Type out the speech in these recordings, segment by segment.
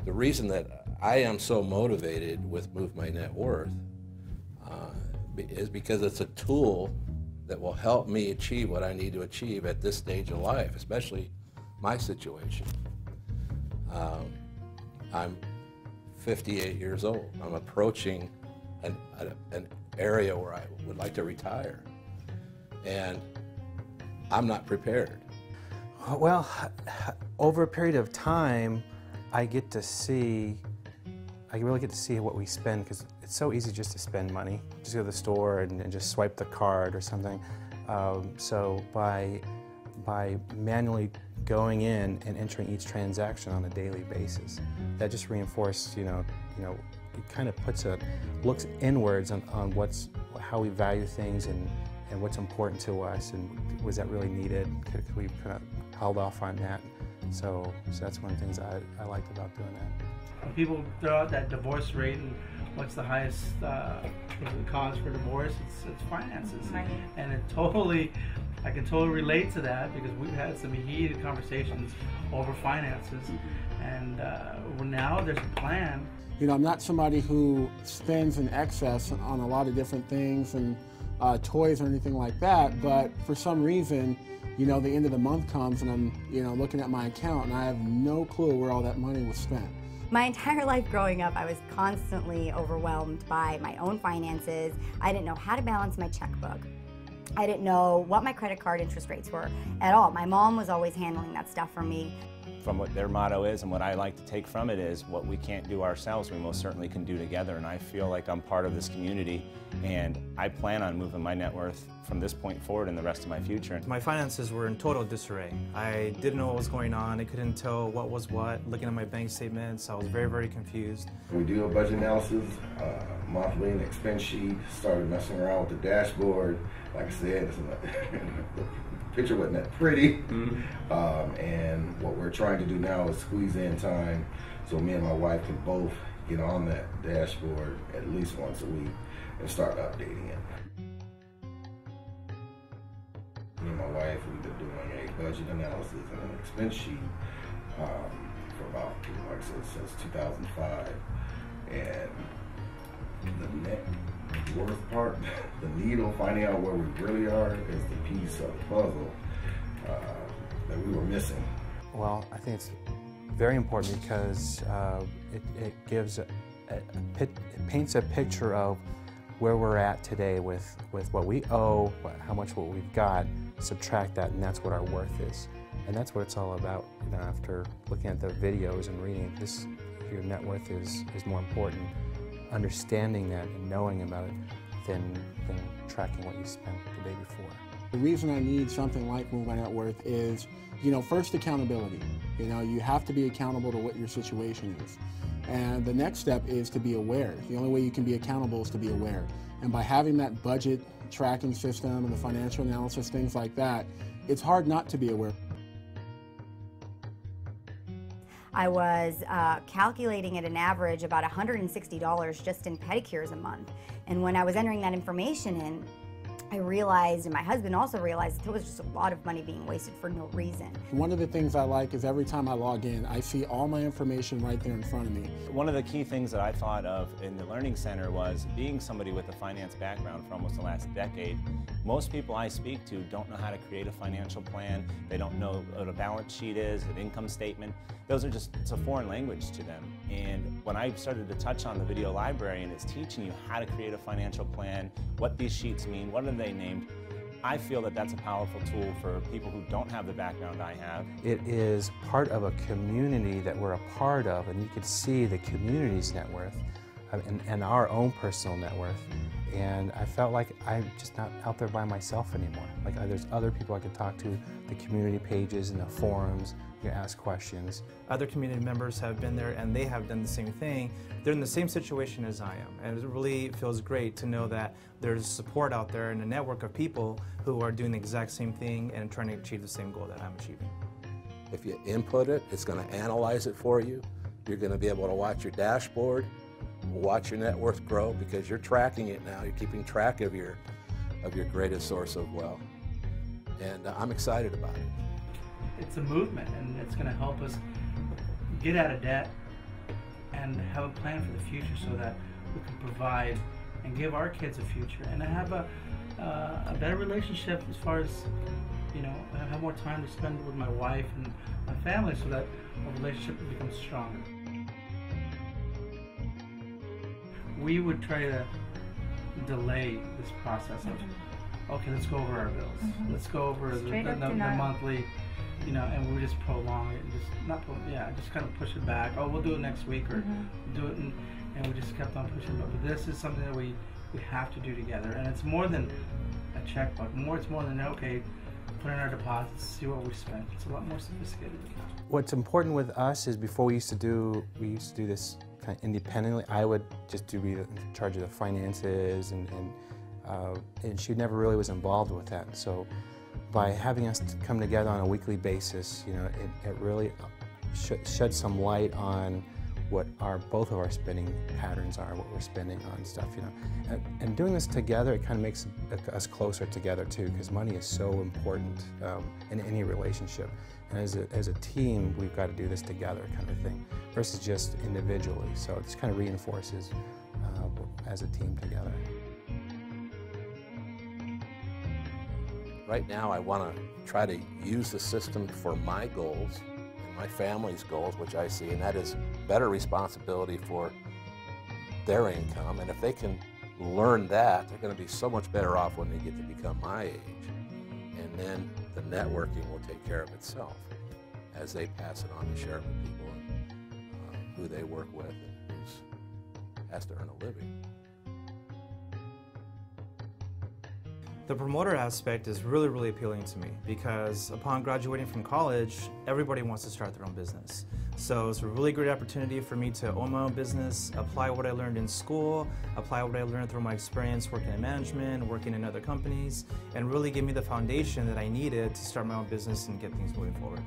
The reason that I am so motivated with MoveMyNetWorth is because it's a tool that will help me achieve what I need to achieve at this stage of life, especially my situation. I'm 58 years old. I'm approaching an area where I would like to retire, and I'm not prepared. Well, over a period of time, I really get to see what we spend, because it's so easy just to spend money. Just go to the store and just swipe the card or something. So by manually going in and entering each transaction on a daily basis, that just reinforces, it kind of looks inwards on how we value things and what's important to us, and was that really needed? Could we kind of held off on that? So that's one of the things I liked about doing that. When people throw out that divorce rate and what's the highest cause for divorce, it's finances. Money. And I can totally relate to that, because we've had some heated conversations over finances, and now there's a plan. I'm not somebody who spends in excess on a lot of different things and toys or anything like that, but for some reason, the end of the month comes and I'm, looking at my account and I have no clue where all that money was spent. My entire life growing up, I was constantly overwhelmed by my own finances. I didn't know how to balance my checkbook. I didn't know what my credit card interest rates were at all. My mom was always handling that stuff for me. From what their motto is, and what I like to take from it is, what we can't do ourselves, we most certainly can do together. And I feel like I'm part of this community, and I plan on moving my net worth from this point forward in the rest of my future. My finances were in total disarray. I didn't know what was going on. I couldn't tell what was what. Looking at my bank statements, I was very, very confused. We do a budget analysis, monthly, and expense sheet. Started messing around with the dashboard. Like I said, the picture wasn't that pretty. And what we're trying to do now is squeeze in time so me and my wife can both get on that dashboard at least once a week and start updating it. Me and my wife, we've been doing a budget analysis and an expense sheet for about, like I said, since 2005. And the net worth part, the needle, finding out where we really are, is the piece of the puzzle that we were missing. Well, I think it's very important because it gives it paints a picture of where we're at today with what we owe, how much what we've got, subtract that, and that's what our worth is. And that's what it's all about. After looking at the videos and reading this, your net worth is more important. Understanding that and knowing about it than tracking what you spent the day before. The reason I need something like MoveMyNetWorth is, first, accountability. You have to be accountable to what your situation is. And the next step is to be aware. The only way you can be accountable is to be aware. And by having that budget tracking system and the financial analysis, things like that, it's hard not to be aware. I was calculating at an average about $160 just in pedicures a month. And when I was entering that information in, I realized, and my husband also realized, that there was just a lot of money being wasted for no reason. One of the things I like is every time I log in, I see all my information right there in front of me. One of the key things that I thought of in the Learning Center was, being somebody with a finance background for almost the last decade, most people I speak to don't know how to create a financial plan. They don't know what a balance sheet is, an income statement. It's a foreign language to them. And when I started to touch on the video library and it's teaching you how to create a financial plan, what these sheets mean, what are they named, I feel that that's a powerful tool for people who don't have the background I have. It is part of a community that we're a part of, and you could see the community's net worth and our own personal net worth. And I felt like I'm just not out there by myself anymore. Like there's other people I could talk to, the community pages and the forums, you can ask questions. Other community members have been there and they have done the same thing. They're in the same situation as I am. And it really feels great to know that there's support out there and a network of people who are doing the exact same thing and trying to achieve the same goal that I'm achieving. If you input it, it's going to analyze it for you. You're going to be able to watch your dashboard, watch your net worth grow, because you're tracking it now. You're keeping track of your greatest source of wealth. And I'm excited about it. It's a movement, and it's going to help us get out of debt, and have a plan for the future so that we can provide and give our kids a future and have a better relationship as far as, you know, I have more time to spend with my wife and my family so that our relationship becomes stronger. We would try to delay this process of, okay, let's go over our bills. Let's go over the monthly, you know, and we would just prolong it and just kind of push it back. Oh, we'll do it next week or do it, and we just kept on pushing it. But this is something that we have to do together, and it's more than a checkbook. It's more than, okay, put in our deposits, see what we spent. It's a lot more sophisticated than that. What's important with us is before we used to do this kind of independently. I would just be in charge of the finances, and she never really was involved with that. So by having us to come together on a weekly basis, you know, it really shed some light on what both of our spending patterns are, what we're spending on stuff, you know. And doing this together, it kind of makes us closer together too, because money is so important in any relationship. And as a team, we've got to do this together, kind of thing, versus just individually. So it just kind of reinforces as a team together. Right now, I want to try to use the system for my goals and my family's goals, which I see, and that is better responsibility for their income. And if they can learn that, they're going to be so much better off when they get to become my age. And then the networking will take care of itself as they pass it on and share it with people and who they work with and who has to earn a living. The promoter aspect is really, really appealing to me because upon graduating from college, everybody wants to start their own business. So it's a really great opportunity for me to own my own business, apply what I learned in school, apply what I learned through my experience working in management, working in other companies, and really give me the foundation that I needed to start my own business and get things moving forward.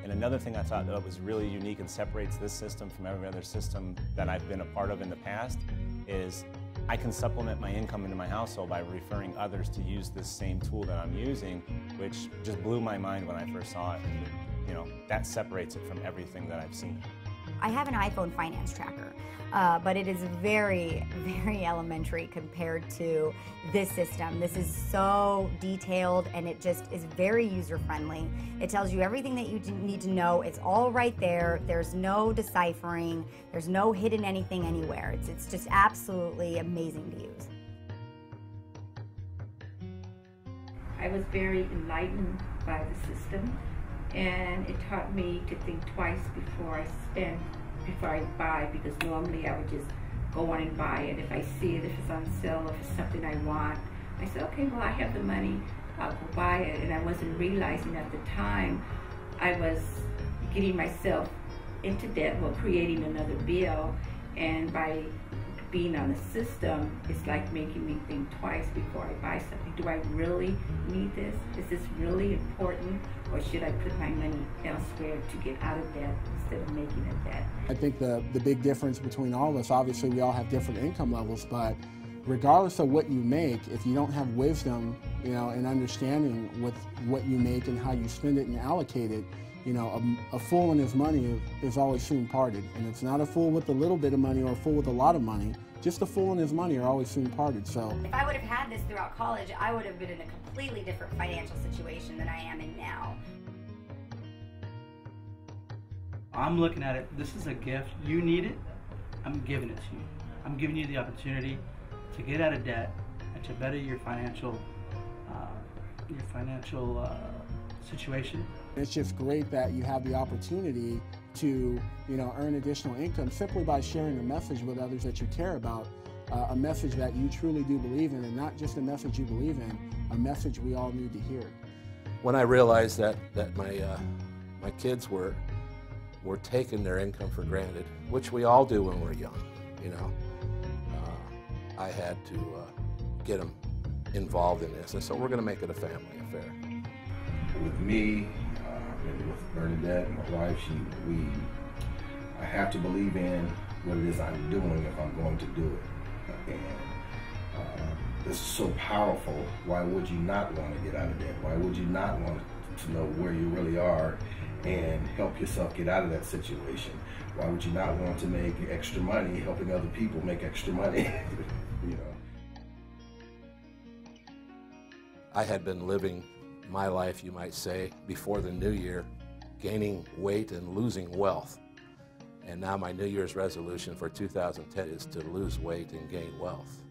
And another thing I thought that was really unique and separates this system from every other system that I've been a part of in the past is I can supplement my income into my household by referring others to use this same tool that I'm using, which just blew my mind when I first saw it. And, you know, that separates it from everything that I've seen. I have an iPhone finance tracker, but it is very, very elementary compared to this system. This is so detailed and it just is very user-friendly. It tells you everything that you need to know. It's all right there. There's no deciphering. There's no hidden anything anywhere. It's just absolutely amazing to use. I was very enlightened by the system, and it taught me to think twice before I buy, because normally I would just go on and buy it. If I see it, if it's on sale, if it's something I want, I said, okay, well, I have the money, I'll go buy it. And I wasn't realizing at the time I was getting myself into debt, well, creating another bill, and by being on the system, it's like making me think twice before I buy something. Do I really need this? Is this really important? Or should I put my money elsewhere to get out of debt instead of making a debt? I think the big difference between all of us, obviously we all have different income levels, but regardless of what you make, if you don't have wisdom, you know, and understanding with what you make and how you spend it and allocate it, you know, a fool and his money is always soon parted. And it's not a fool with a little bit of money or a fool with a lot of money. Just a fool and his money are always soon parted. So if I would have had this throughout college, I would have been in a completely different financial situation than I am in now. I'm looking at it, this is a gift. You need it, I'm giving it to you. I'm giving you the opportunity to get out of debt and to better your financial situation. It's just great that you have the opportunity to, you know, earn additional income simply by sharing a message with others that you care about, a message that you truly do believe in, and not just a message you believe in, a message we all need to hear. When I realized that my kids were taking their income for granted, which we all do when we're young, you know, I had to get them involved in this, and so we're going to make it a family affair. With me, and with Bernadette, my wife, I have to believe in what it is I'm doing if I'm going to do it. And this is so powerful. Why would you not want to get out of debt? Why would you not want to know where you really are and help yourself get out of that situation. Why would you not want to make extra money helping other people make extra money? You know. I had been living my life, you might say, before the new year, gaining weight and losing wealth. And now my New Year's resolution for 2010 is to lose weight and gain wealth.